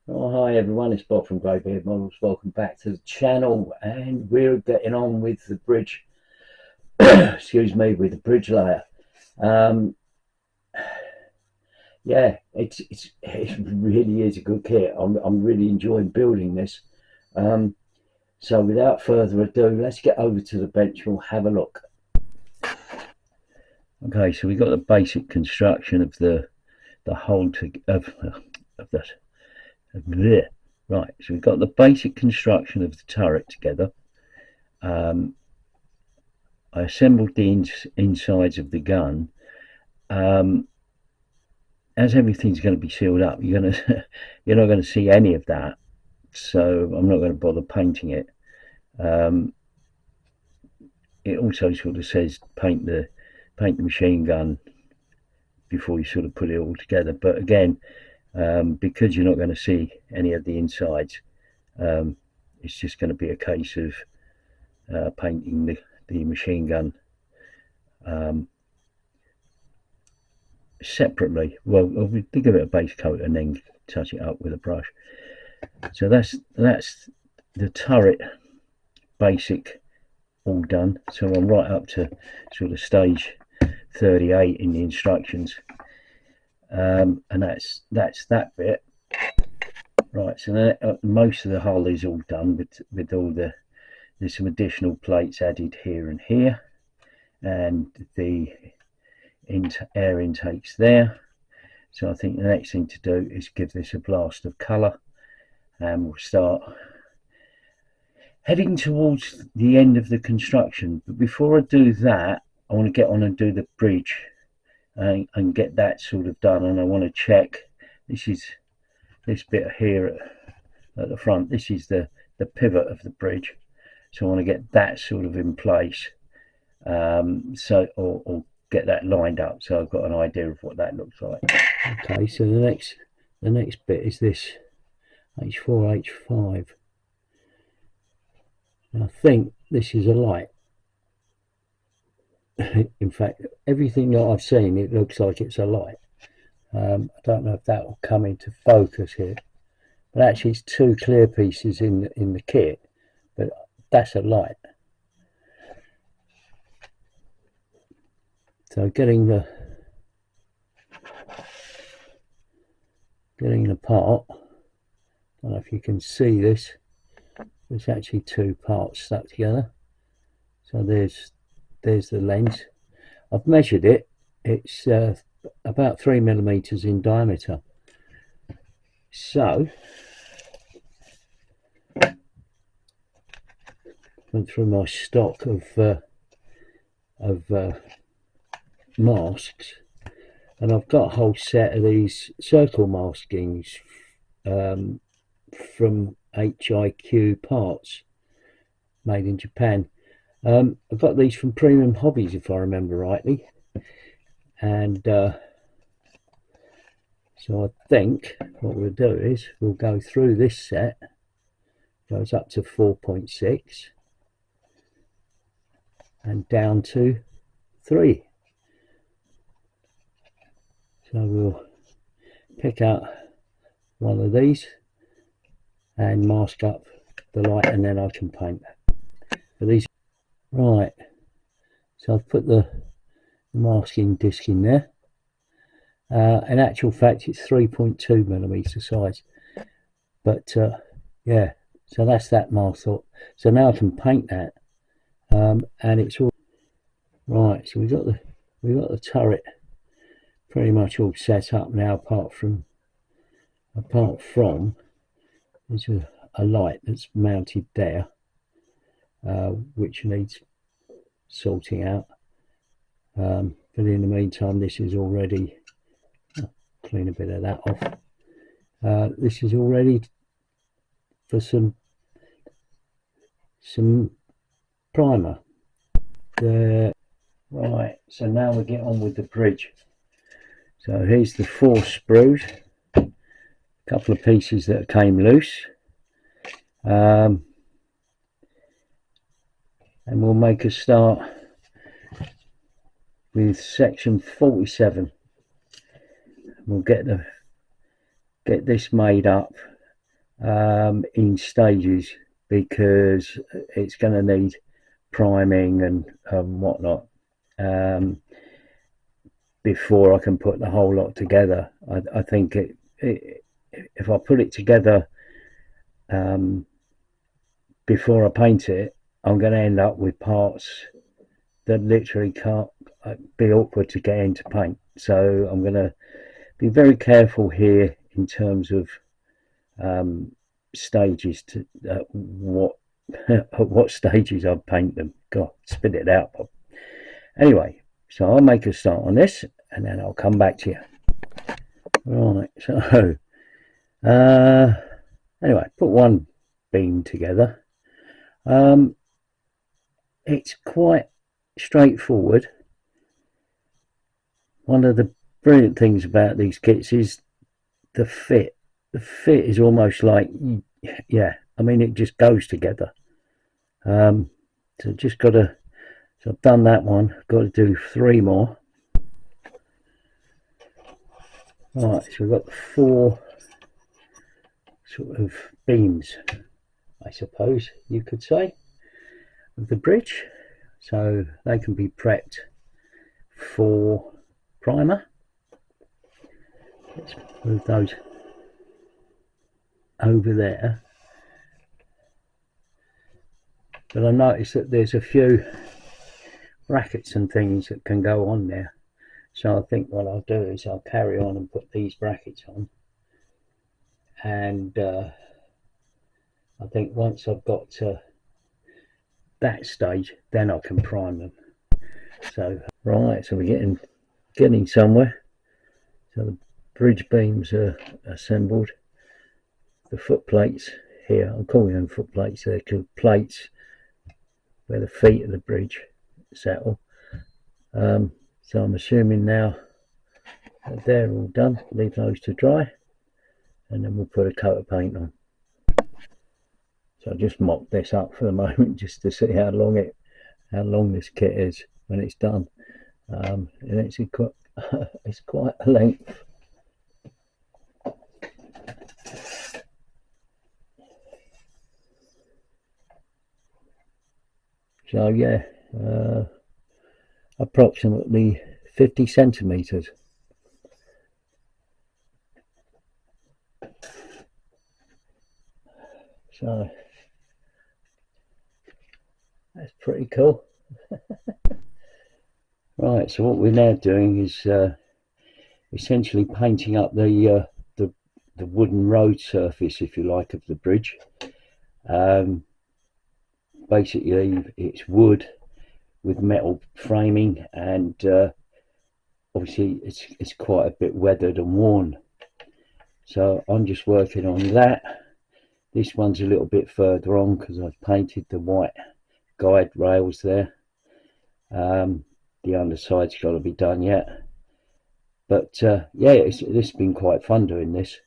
Oh, hi everyone, it's Bob from Greybeard Models. Welcome back to the channel, and we're getting on with the bridge. Excuse me, with the bridge layer. Um, yeah, it really is a good kit. I'm really enjoying building this. So without further ado, let's get over to the bench. We'll have a look. Okay, so we've got the basic construction of the whole of the right. So we've got the basic construction of the turret together. I assembled the insides of the gun. As everything's going to be sealed up, you're not going to see any of that. So I'm not going to bother painting it. It also sort of says paint the machine gun before you sort of put it all together. But again, because you're not going to see any of the insides, it's just going to be a case of painting the machine gun separately. Well, we give it a base coat and then touch it up with a brush. So that's the turret basic all done. So I'm right up to sort of stage 38 in the instructions, and that's that bit. Right, so most of the hull is all done with all there's some additional plates added here and here, and the air intakes there. So I think the next thing to do is give this a blast of colour, and we'll start heading towards the end of the construction. But before I do that, I want to get on and do the bridge and get that sort of done. And I want to check, this bit here at the front, this is the pivot of the bridge, so I want to get that sort of in place, or get that lined up, so I've got an idea of what that looks like. Okay, so the next bit is this H4 H5. I think this is a light. In fact, everything that I've seen, it looks like it's a light. I don't know if that will come into focus here, but actually it's two clear pieces in the kit, but that's a light. So getting the part, I don't know if you can see this, there's actually two parts stuck together. So there's the lens. I've measured it, it's about 3 millimeters in diameter. So went through my stock of masks, and I've got a whole set of these circle maskings from HIQ parts, made in Japan. I've got these from Premium Hobbies, if I remember rightly, and so I think what we'll do is we'll go through this set, goes up to 4.6 and down to 3. So we'll pick out one of these and mask up the light, and then I can paint for these. Right, so I've put the masking disc in there. In actual fact, it's 3.2 millimeter size, but yeah, so that's that mask up. So now I can paint that, and it's all right. So we've got the turret pretty much all set up now, apart from there's a light that's mounted there, which needs sorting out, but in the meantime, this is already, clean a bit of that off, this is all ready for some primer there. Right, so now we get on with the bridge. So here's the 4 sprues, a couple of pieces that came loose, and we'll make a start with section 47. We'll get this made up, in stages, because it's going to need priming and whatnot before I can put the whole lot together. I think if I put it together before I paint it, I'm going to end up with parts that literally can't be awkward to get into paint. So I'm going to be very careful here in terms of stages to what what stages I paint them. God, spit it out, Bob. Anyway, so I'll make a start on this and then I'll come back to you. Right, so anyway, put one beam together. It's quite straightforward. One of the brilliant things about these kits is the fit. The fit is almost like, yeah, I mean, it just goes together. So just got to, so I've done that one, got to do 3 more. Right, so we've got 4 sort of beams, I suppose you could say, of the bridge, so they can be prepped for primer. Let's move those over there. But I noticed that there's a few brackets and things that can go on there, so I think what I'll do is I'll carry on and put these brackets on, and I think once I've got to that stage, then I can prime them. So right, so we're getting somewhere. So the bridge beams are assembled. The foot plates here, I'm calling them foot plates, they're called plates where the feet of the bridge settle. So I'm assuming now that they're all done, leave those to dry, and then we'll put a coat of paint on. So I'll just mop this up for the moment just to see how long this kit is when it's done. And it's quite a length. So yeah, approximately 50 centimeters. So that's pretty cool. Right, so what we're now doing is essentially painting up the wooden road surface, if you like, of the bridge. Basically it's wood with metal framing, and obviously it's quite a bit weathered and worn, so I'm just working on that. This one's a little bit further on because I've painted the white guide rails there. The underside's got to be done yet, but yeah, it's been quite fun doing this.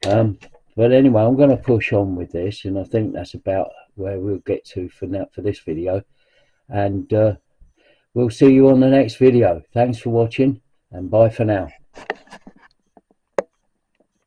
But anyway, I'm going to push on with this, and I think that's about where we'll get to for now for this video, and we'll see you on the next video. Thanks for watching, and bye for now.